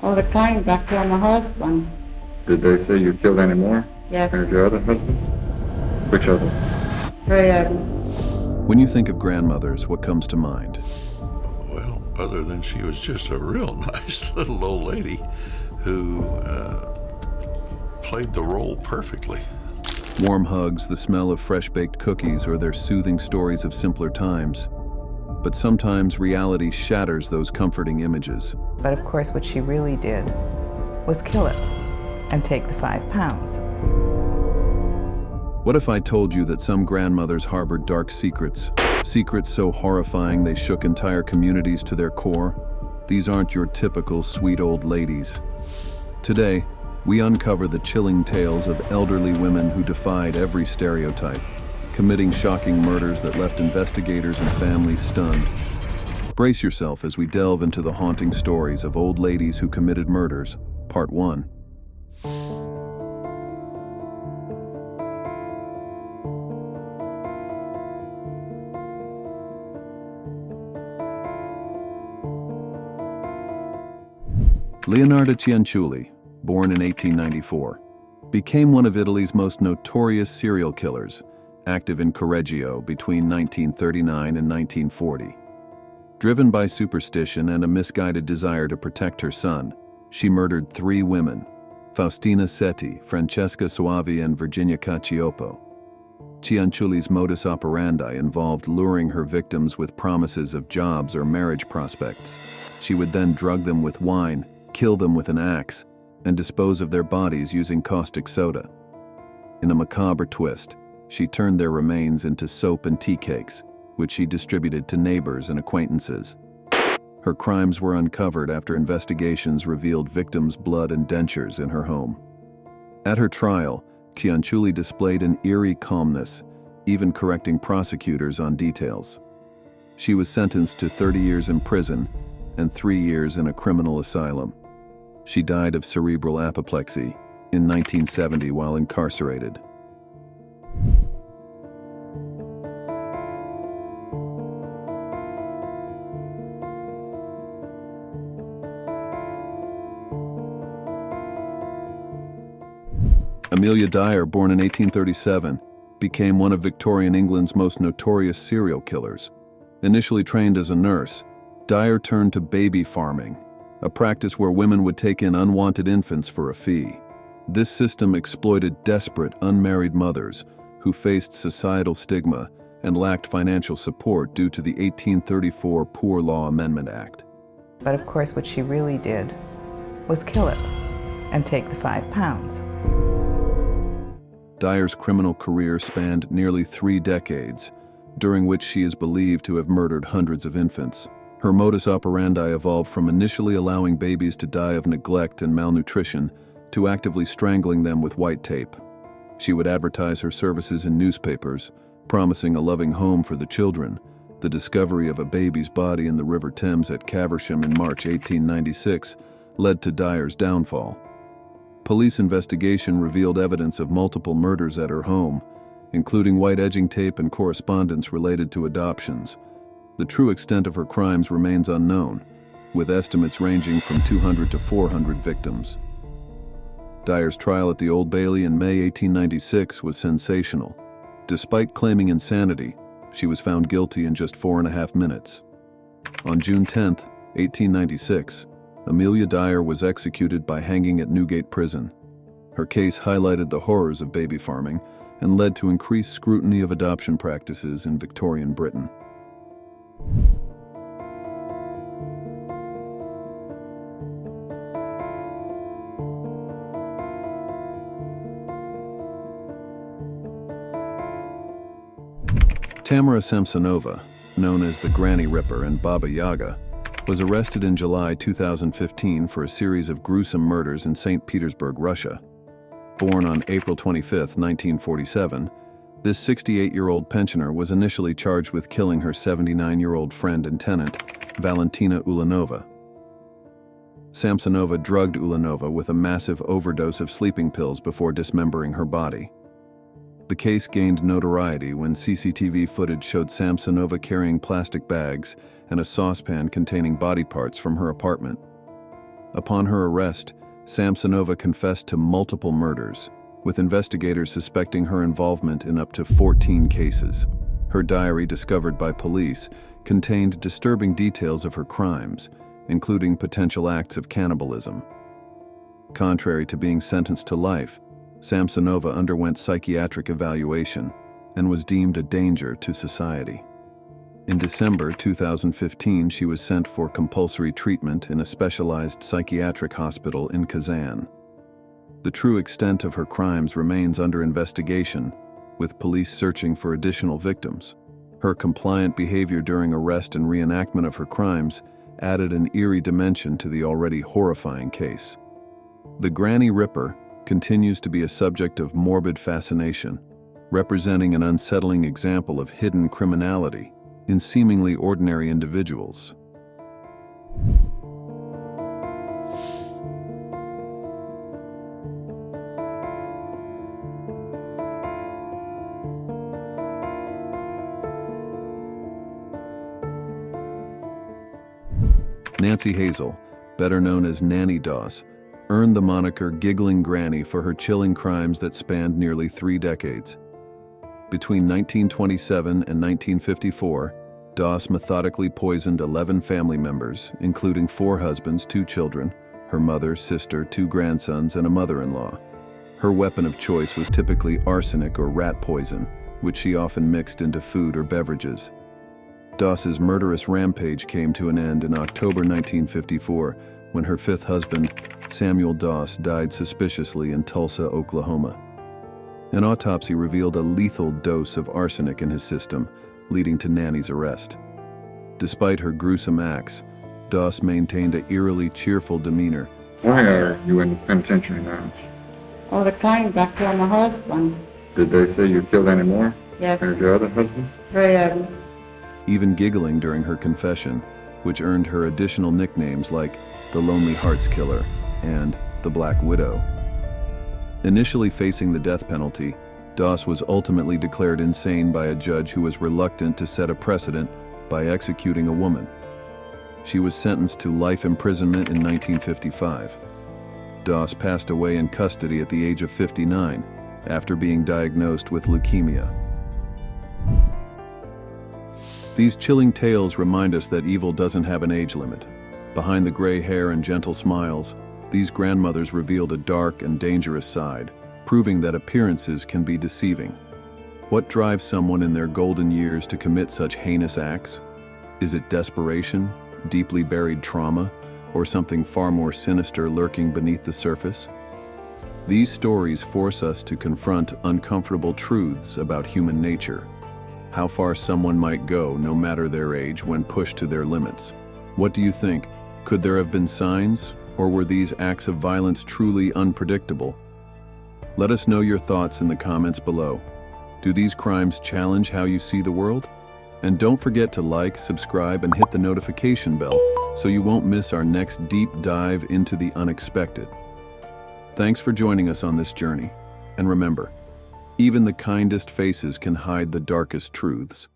all the time back to my husband. Did they say you killed any more? Yes, Or your other husband? Which other? three of them. When you think of grandmothers, what comes to mind? Well, other than she was just a real nice little old lady who played the role perfectly. Warm hugs, the smell of fresh-baked cookies, or their soothing stories of simpler times. But sometimes reality shatters those comforting images. But of course, what she really did was kill it and take the 5 pounds. What if I told you that some grandmothers harbored dark secrets? Secrets so horrifying they shook entire communities to their core? These aren't your typical sweet old ladies. Today, we uncover the chilling tales of elderly women who defied every stereotype, committing shocking murders that left investigators and families stunned. Brace yourself as we delve into the haunting stories of old ladies who committed murders, Part 1. Leonardo Cianciulli, born in 1894, became one of Italy's most notorious serial killers, active in Correggio between 1939 and 1940. Driven by superstition and a misguided desire to protect her son, she murdered 3 women: Faustina Setti, Francesca Soavi, and Virginia Cacioppo. Cianciulli's modus operandi involved luring her victims with promises of jobs or marriage prospects. She would then drug them with wine, kill them with an axe, and dispose of their bodies using caustic soda. In a macabre twist, she turned their remains into soap and tea cakes, which she distributed to neighbors and acquaintances. Her crimes were uncovered after investigations revealed victims' blood and dentures in her home. At her trial, Cianciulli displayed an eerie calmness, even correcting prosecutors on details. She was sentenced to 30 years in prison and 3 years in a criminal asylum. She died of cerebral apoplexy in 1970 while incarcerated. Amelia Dyer, born in 1837, became one of Victorian England's most notorious serial killers. Initially trained as a nurse, Dyer turned to baby farming, a practice where women would take in unwanted infants for a fee. This system exploited desperate, unmarried mothers who faced societal stigma and lacked financial support due to the 1834 Poor Law Amendment Act. But of course, what she really did was kill it and take the 5 pounds. Dyer's criminal career spanned nearly 3 decades, during which she is believed to have murdered hundreds of infants. Her modus operandi evolved from initially allowing babies to die of neglect and malnutrition to actively strangling them with white tape. She would advertise her services in newspapers, promising a loving home for the children. The discovery of a baby's body in the River Thames at Caversham in March 1896 led to Dyer's downfall. Police investigation revealed evidence of multiple murders at her home, including white edging tape and correspondence related to adoptions. The true extent of her crimes remains unknown, with estimates ranging from 200 to 400 victims. Dyer's trial at the Old Bailey in May 1896 was sensational. Despite claiming insanity, she was found guilty in just 4.5 minutes. On June 10, 1896, Amelia Dyer was executed by hanging at Newgate Prison. Her case highlighted the horrors of baby farming and led to increased scrutiny of adoption practices in Victorian Britain. Tamara Samsonova, known as the Granny Ripper and Baba Yaga, was arrested in July 2015 for a series of gruesome murders in St. Petersburg, Russia. Born on April 25, 1947, this 68-year-old pensioner was initially charged with killing her 79-year-old friend and tenant, Valentina Ulanova. Samsonova drugged Ulanova with a massive overdose of sleeping pills before dismembering her body. The case gained notoriety when CCTV footage showed Samsonova carrying plastic bags and a saucepan containing body parts from her apartment. Upon her arrest, Samsonova confessed to multiple murders, with investigators suspecting her involvement in up to 14 cases. Her diary, discovered by police, contained disturbing details of her crimes, including potential acts of cannibalism. Contrary to being sentenced to life, Samsonova underwent psychiatric evaluation and was deemed a danger to society. In December 2015, she was sent for compulsory treatment in a specialized psychiatric hospital in Kazan. The true extent of her crimes remains under investigation, with police searching for additional victims. Her compliant behavior during arrest and reenactment of her crimes added an eerie dimension to the already horrifying case. The Granny Ripper continues to be a subject of morbid fascination, representing an unsettling example of hidden criminality in seemingly ordinary individuals. Nancy Hazel, better known as Nanny Doss, earned the moniker Giggling Granny for her chilling crimes that spanned nearly 3 decades. Between 1927 and 1954, Doss methodically poisoned 11 family members, including 4 husbands, 2 children, her mother, sister, 2 grandsons, and a mother-in-law. Her weapon of choice was typically arsenic or rat poison, which she often mixed into food or beverages. Doss's murderous rampage came to an end in October 1954 when her 5th husband, Samuel Doss, died suspiciously in Tulsa, Oklahoma. An autopsy revealed a lethal dose of arsenic in his system, leading to Nanny's arrest. Despite her gruesome acts, Doss maintained an eerily cheerful demeanor. Why are you in the penitentiary now? All the time back to my husband. Did they say you killed any more? Yes. Or your other husband? 3 of them. Even giggling during her confession, which earned her additional nicknames like the Lonely Hearts Killer and the Black Widow. Initially facing the death penalty, Doss was ultimately declared insane by a judge who was reluctant to set a precedent by executing a woman. She was sentenced to life imprisonment in 1955. Doss passed away in custody at the age of 59 after being diagnosed with leukemia. These chilling tales remind us that evil doesn't have an age limit. Behind the gray hair and gentle smiles, these grandmothers revealed a dark and dangerous side, proving that appearances can be deceiving. What drives someone in their golden years to commit such heinous acts? Is it desperation, deeply buried trauma, or something far more sinister lurking beneath the surface? These stories force us to confront uncomfortable truths about human nature. How far someone might go, no matter their age, when pushed to their limits. What do you think? Could there have been signs, or were these acts of violence truly unpredictable? Let us know your thoughts in the comments below. Do these crimes challenge how you see the world? And don't forget to like, subscribe, and hit the notification bell so you won't miss our next deep dive into the unexpected. Thanks for joining us on this journey. And remember, even the kindest faces can hide the darkest truths.